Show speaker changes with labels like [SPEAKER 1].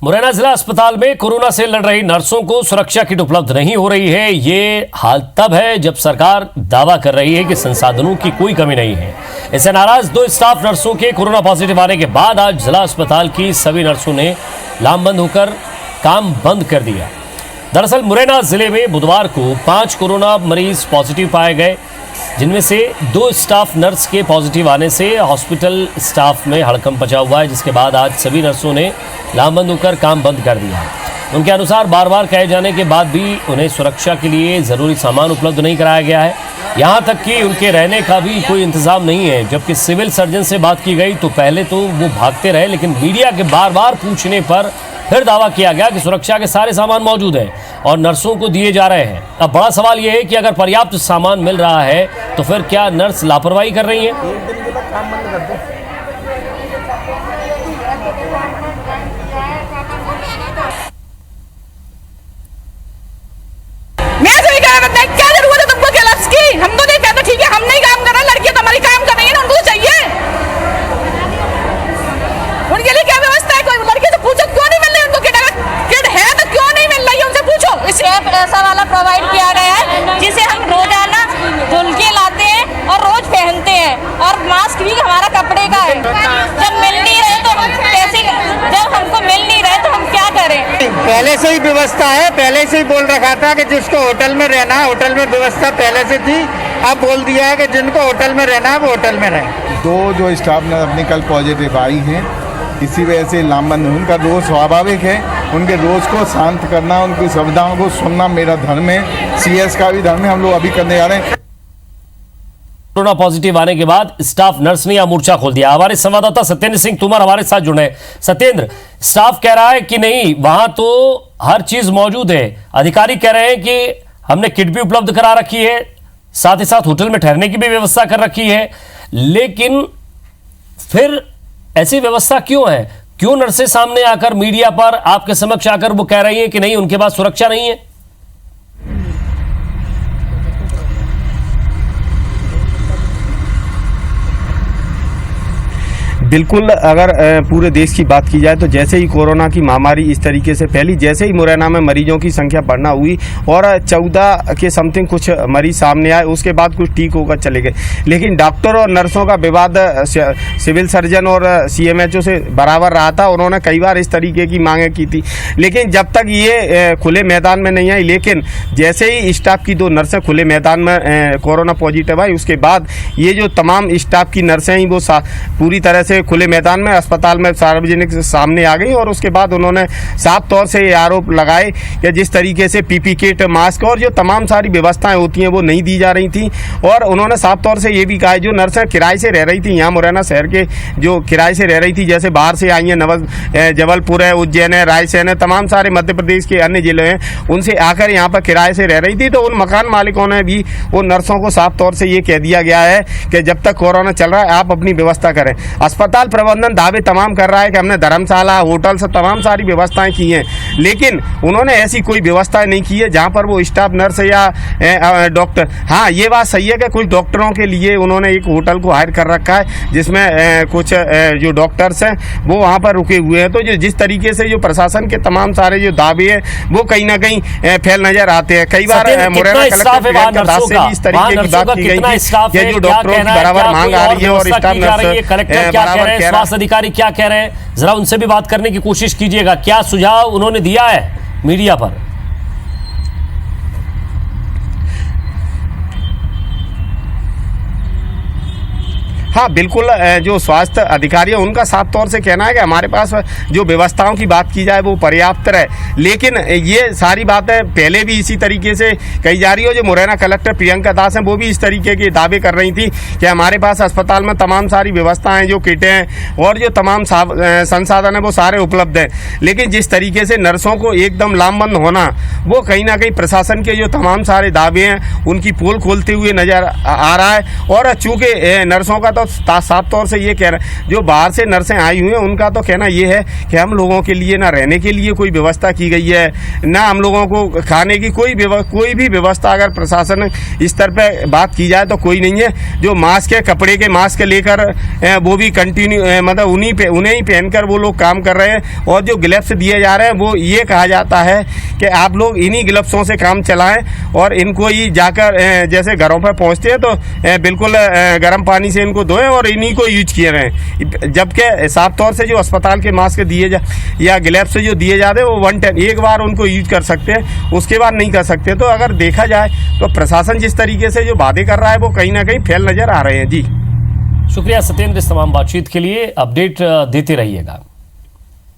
[SPEAKER 1] मुरैना जिला अस्पताल में कोरोना से लड़ रही नर्सों को सुरक्षा किट उपलब्ध नहीं हो रही है। ये हाल तब है जब सरकार दावा कर रही है कि संसाधनों की कोई कमी नहीं है। इससे नाराज दो स्टाफ नर्सों के कोरोना पॉजिटिव आने के बाद आज जिला अस्पताल की सभी नर्सों ने लामबंद होकर काम बंद कर दिया। दरअसल मुरैना जिले में बुधवार को 5 कोरोना मरीज पॉजिटिव पाए गए, जिनमें से 2 स्टाफ नर्स के पॉजिटिव आने से हॉस्पिटल स्टाफ में हड़कंप मचा हुआ है, जिसके बाद आज सभी नर्सों ने लामबंद होकर काम बंद कर दिया। उनके अनुसार बार बार कहे जाने के बाद भी उन्हें सुरक्षा के लिए ज़रूरी सामान उपलब्ध नहीं कराया गया है। यहाँ तक कि उनके रहने का भी कोई इंतज़ाम नहीं है। जबकि सिविल सर्जन से बात की गई तो पहले तो वो भागते रहे, लेकिन मीडिया के बार बार पूछने पर फिर दावा किया गया कि सुरक्षा के सारे सामान मौजूद हैं और नर्सों को दिए जा रहे हैं। अब बड़ा सवाल यह है कि अगर पर्याप्त सामान मिल रहा है तो फिर क्या नर्स लापरवाही कर रही हैं?
[SPEAKER 2] मैं तो ये कह रहा था, क्या जरूरत है तुमको क्लब्स की? हम तो नहीं कहते ठीक है, हम नहीं काम कर रहे, लड़कियां तो हमारी काम कर रही है ना, उनको चाहिए। उनके लिए क्या व्यवस्था है? कोई लड़की से पूछो क्यों नहीं मिल रही उनको किट? किट है तो क्यों नहीं मिल रही है, उनसे पूछो।
[SPEAKER 3] स्टेप ऐसा वाला प्रोवाइड किया गया है जिसे हम रोजाना धुल के लाते हैं और रोज पहनते हैं, और मास्क भी हमारा कपड़े का है। जब मिल नहीं रहे तो हम कैसे, जब हमको मिल नहीं रहे तो हम क्या करें?
[SPEAKER 4] पहले से ही व्यवस्था है, पहले से ही बोल रखा था कि जिसको होटल में रहना है, होटल में व्यवस्था पहले से थी। अब बोल दिया है कि जिनको होटल में रहना है वो होटल में रहें।
[SPEAKER 5] 2 जो स्टाफ ने अपनी कल पॉजिटिव आई हैं, इसी वजह से लामबंद। उनका रोज़ स्वाभाविक है, उनके रोज़ को शांत करना, उनकी सुविधाओं को सुनना मेरा धर्म है, सीएस का भी धर्म है। हम लोग अभी करने जा रहे हैं।
[SPEAKER 1] कोरोना पॉजिटिव आने के बाद स्टाफ नर्स ने यह मोर्चा खोल दिया। हमारे संवाददाता सत्येंद्र सिंह तोमर हमारे साथ जुड़े। सत्येंद्र, स्टाफ कह रहा है कि नहीं, वहां तो हर चीज मौजूद है। अधिकारी कह रहे हैं कि हमने किट भी उपलब्ध करा रखी है, साथ ही साथ होटल में ठहरने की भी व्यवस्था कर रखी है, लेकिन फिर ऐसी व्यवस्था क्यों है? क्यों नर्सें सामने आकर मीडिया पर आपके समक्ष आकर वो कह रही है कि नहीं, उनके पास सुरक्षा नहीं है?
[SPEAKER 6] बिल्कुल, अगर पूरे देश की बात की जाए तो जैसे ही कोरोना की महामारी इस तरीके से फैली, जैसे ही मुरैना में मरीजों की संख्या बढ़ना हुई और 14 के समथिंग कुछ मरीज सामने आए, उसके बाद कुछ ठीक होकर चले गए। लेकिन डॉक्टर और नर्सों का विवाद सिविल सर्जन और सीएमएचओ से बराबर रहा था। उन्होंने कई बार इस तरीके की मांगें की थी, लेकिन जब तक ये खुले मैदान में नहीं आई। लेकिन जैसे ही स्टाफ की 2 नर्सें खुले मैदान में कोरोना पॉजिटिव आई, उसके बाद ये जो तमाम स्टाफ की नर्सें हैं वो पूरी तरह से खुले मैदान में अस्पताल में सार्वजनिक सामने आ गई। और उसके बाद उन्होंने साफ तौर से ये आरोप लगाए कि जिस तरीके से पीपी किट, मास्क और जो तमाम सारी व्यवस्थाएं होती हैं वो नहीं दी जा रही थी। और उन्होंने साफ तौर से ये भी कहा, जो नर्सें किराए से रह रही थी यहाँ मुरैना शहर के, जो किराए से रह रही थी, जैसे बाहर से आई हैं, जबलपुर है, उज्जैन है, रायसेन है, तमाम सारे मध्य प्रदेश के अन्य जिले हैं, उनसे आकर यहाँ पर किराए से रह रही थी। तो उन मकान मालिकों ने भी उन नर्सों को साफ तौर से ये कह दिया गया है कि जब तक कोरोना चल रहा है आप अपनी व्यवस्था करें। अस्पताल प्रबंधन दावे तमाम कर रहा है कि हमने धर्मशाला, होटल से तमाम सारी व्यवस्थाएं की हैं, लेकिन उन्होंने ऐसी कोई व्यवस्थाएं नहीं की है जहां पर वो स्टाफ नर्स या डॉक्टर। हाँ, ये बात सही है कि कुछ डॉक्टरों के लिए उन्होंने एक होटल को हायर कर रखा है, जिसमें कुछ जो डॉक्टर्स हैं वो वहां पर रुके हुए हैं। तो जो जिस तरीके से जो प्रशासन के तमाम सारे जो दावे हैं वो कहीं ना कहीं फैल नजर आते हैं। कई बार मुरैना कलेक्टर से इस तरीके की बात की गई कि जो डॉक्टरों की बराबर मांग आ रही है और स्टाफ नर्स,
[SPEAKER 1] स्वास्थ्य अधिकारी क्या कह रहे हैं, जरा उनसे भी बात करने की कोशिश कीजिएगा। क्या सुझाव उन्होंने दिया है मीडिया पर?
[SPEAKER 6] हाँ बिल्कुल, जो स्वास्थ्य अधिकारी है उनका साफ तौर से कहना है कि हमारे पास जो व्यवस्थाओं की बात की जाए वो पर्याप्त है। लेकिन ये सारी बातें पहले भी इसी तरीके से कही जा रही हो। जो मुरैना कलेक्टर प्रियंका दास हैं वो भी इस तरीके के दावे कर रही थी कि हमारे पास अस्पताल में तमाम सारी व्यवस्थाएं, जो किटें हैं और जो तमाम संसाधन है वो सारे उपलब्ध हैं। लेकिन जिस तरीके से नर्सों को एकदम लामबंद होना, वो कहीं ना कहीं प्रशासन के जो तमाम सारे दावे हैं उनकी पोल खोलते हुए नजर आ रहा है। और चूँकि नर्सों का तो साफ तौर से ये कह रहे हैं, जो बाहर से नर्सें आई हुई हैं उनका तो कहना ये है कि हम लोगों के लिए ना रहने के लिए कोई व्यवस्था की गई है, ना हम लोगों को खाने की कोई भी व्यवस्था अगर प्रशासन स्तर पे बात की जाए तो कोई नहीं है। जो मास्क है, कपड़े के मास्क लेकर वो भी कंटिन्यू मतलब उन्हें ही पहनकर वो लोग काम कर रहे हैं। और जो ग्लव्स दिए जा रहे हैं वो ये कहा जाता है कि आप लोग इन्हीं ग्लव्सों से काम चलाएं और इनको ही जाकर जैसे घरों पर पहुंचते हैं तो बिल्कुल गर्म पानी से इनको धोएं और इन्हीं को यूज किए रहें। जबकि साफ तौर से जो अस्पताल के मास्क दिए या ग्लव्स जो दिए जाते हैं वो 1 टाइम एक बार उनको यूज कर सकते हैं, उसके बाद नहीं कर सकते। तो अगर देखा जाए तो प्रशासन जिस तरीके से जो वादे कर रहा है वो कहीं ना कहीं फेल नजर आ रहे हैं। जी
[SPEAKER 1] शुक्रिया सत्येंद्र, इस तमाम बातचीत के लिए। अपडेट देते रहिएगा।